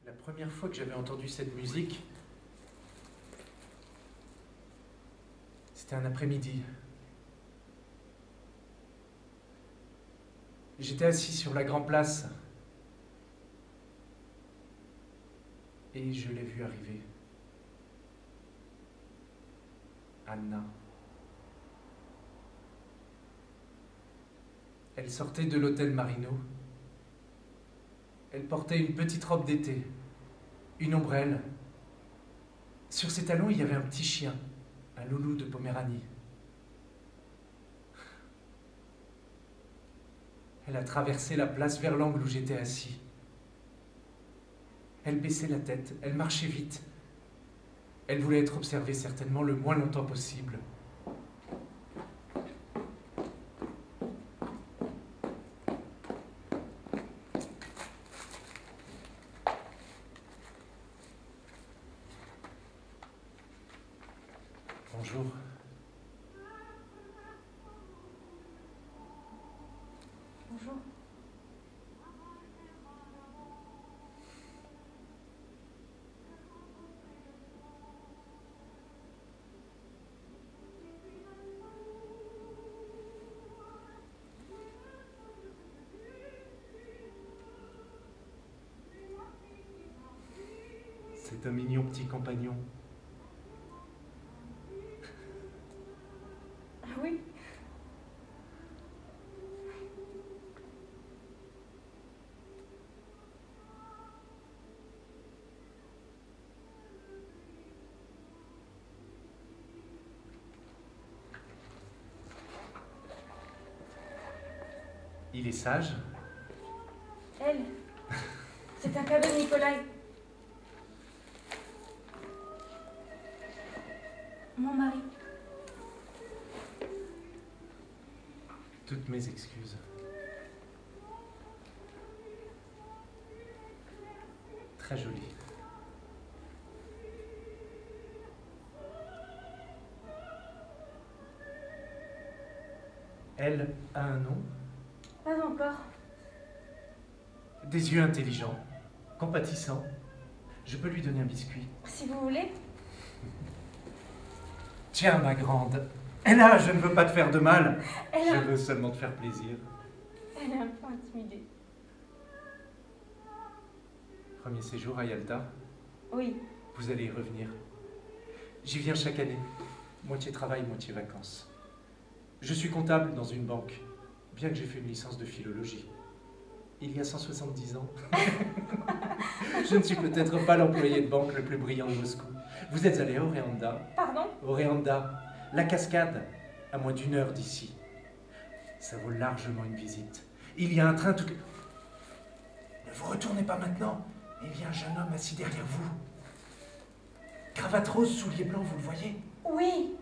La première fois que j'avais entendu cette musique, c'était un après-midi. J'étais assis sur la grande place et je l'ai vue arriver. Anna. Elle sortait de l'hôtel Marino. Elle portait une petite robe d'été, une ombrelle. Sur ses talons, il y avait un petit chien, un loulou de Poméranie. Elle a traversé la place vers l'angle où j'étais assis. Elle baissait la tête, elle marchait vite. Elle voulait être observée certainement le moins longtemps possible. Bonjour. Bonjour. C'est un mignon petit compagnon. Ah oui. Il est sage. Elle. C'est un cadeau de Nikolai. Mon mari. Toutes mes excuses. Très joli. Elle a un nom? Pas encore. Des yeux intelligents, compatissants. Je peux lui donner un biscuit. Si vous voulez. Tiens, ma grande. Et là, je ne veux pas te faire de mal. Elle Je veux seulement te faire plaisir. Elle est un peu intimidée. Premier séjour à Yalta. Oui. Vous allez y revenir. J'y viens chaque année. Moitié travail, moitié vacances. Je suis comptable dans une banque, bien que j'ai fait une licence de philologie. Il y a 170 ans. Je ne suis peut-être pas l'employé de banque le plus brillant de Moscou. Vous êtes allé à Oreanda? Pardon? Oreanda, la cascade, à moins d'1 heure d'ici. Ça vaut largement une visite. Il y a un train toutes les... Ne vous retournez pas maintenant. Il y a un jeune homme assis derrière vous. Cravate rose, souliers blancs, vous le voyez? Oui.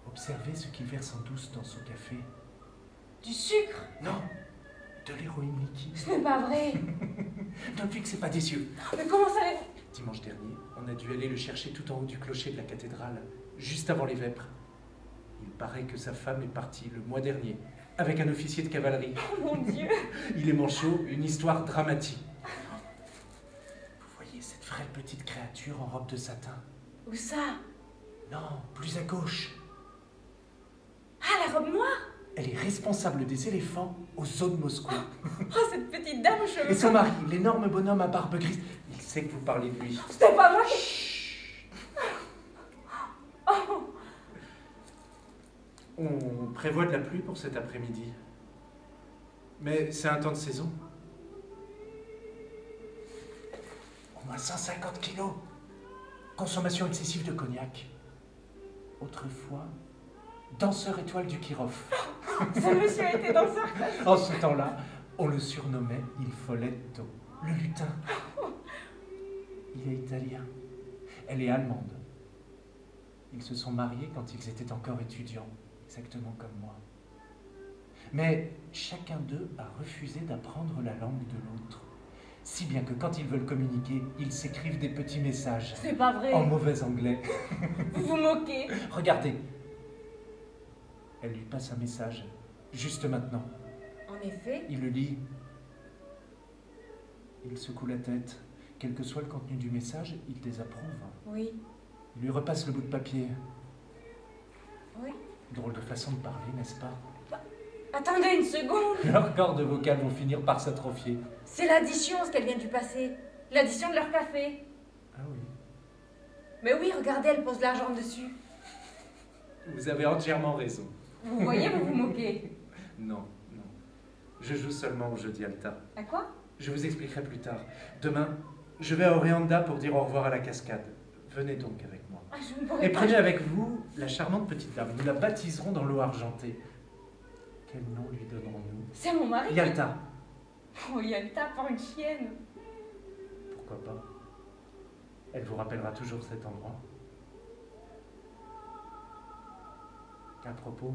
Observez ce qu'il verse en douce dans son café. Du sucre? Non, de l'héroïne liquide. Ce n'est pas vrai. Depuis que c'est pas des yeux. Mais comment savez-vous? Dimanche dernier, on a dû aller le chercher tout en haut du clocher de la cathédrale, juste avant les vêpres. Il paraît que sa femme est partie le mois dernier, avec un officier de cavalerie. Oh mon Dieu. Il est manchot, une histoire dramatique. Vous voyez cette frêle petite créature en robe de satin? Où ça? Non, plus à gauche. Ah, la robe noire? Elle est responsable des éléphants aux eaux de Moscou. Oh, cette petite dame aux cheveux. Et son mari, l'énorme bonhomme à barbe grise, il sait que vous parlez de lui. C'était pas vrai. Oh. On prévoit de la pluie pour cet après-midi. Mais c'est un temps de saison. Au moins 150 kilos. Consommation excessive de cognac. Autrefois, danseur étoile du Kirov. Ce monsieur a été danseur. En ce temps-là, on le surnommait Il Folletto, le lutin. Il est italien. Elle est allemande. Ils se sont mariés quand ils étaient encore étudiants, exactement comme moi. Mais chacun d'eux a refusé d'apprendre la langue de l'autre. Si bien que quand ils veulent communiquer, ils s'écrivent des petits messages. C'est pas vrai. En mauvais anglais. Vous vous moquez. Regardez. Elle lui passe un message, juste maintenant. En effet. Il le lit. Il secoue la tête. Quel que soit le contenu du message, il désapprouve. Oui. Il lui repasse le bout de papier. Oui. Drôle de façon de parler, n'est-ce pas? Attendez une seconde. Leurs cordes vocales vont finir par s'atrophier. C'est l'addition, ce qu'elle vient du passé. L'addition de leur café. Ah oui. Mais oui, regardez, elle pose l'argent dessus. Vous avez entièrement raison. Vous voyez, vous vous moquez. Non, non. Je joue seulement au jeu d'Yalta. À quoi? Je vous expliquerai plus tard. Demain, je vais à Oreanda pour dire au revoir à la cascade. Venez donc avec moi. Ah, je ne pourrais Et pas. prenez avec vous la charmante petite dame. Nous la baptiserons dans l'eau argentée. Quel nom lui donnerons-nous? C'est mon mari. Yalta. Oh, Yalta, pas une chienne. Pourquoi pas? Elle vous rappellera toujours cet endroit. À propos,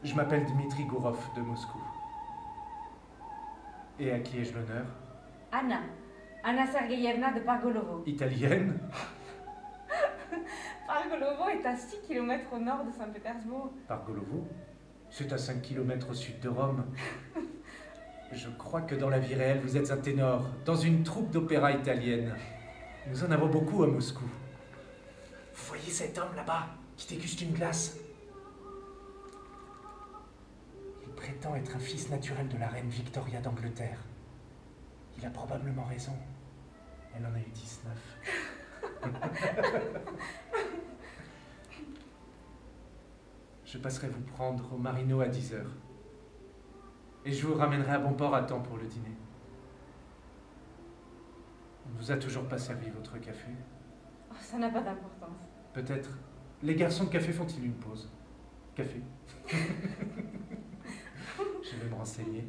je m'appelle Dmitri Gourov de Moscou. Et à qui ai-je l'honneur? Anna. Anna Sergeyevna de Pargolovo. Italienne? Pargolovo est à 6 km au nord de Saint-Pétersbourg. Pargolovo? C'est à 5 km au sud de Rome. Je crois que dans la vie réelle, vous êtes un ténor, dans une troupe d'opéra italienne. Nous en avons beaucoup à Moscou. Vous voyez cet homme là-bas, qui déguste une glace? Il prétend être un fils naturel de la reine Victoria d'Angleterre. Il a probablement raison. Elle en a eu 19. Je passerai vous prendre au Marino à 10 h. Et je vous ramènerai à bon port à temps pour le dîner. On ne vous a toujours pas servi votre café? Oh, ça n'a pas d'importance. Peut-être. Les garçons de café font-ils une pause? Café. Je vais me renseigner.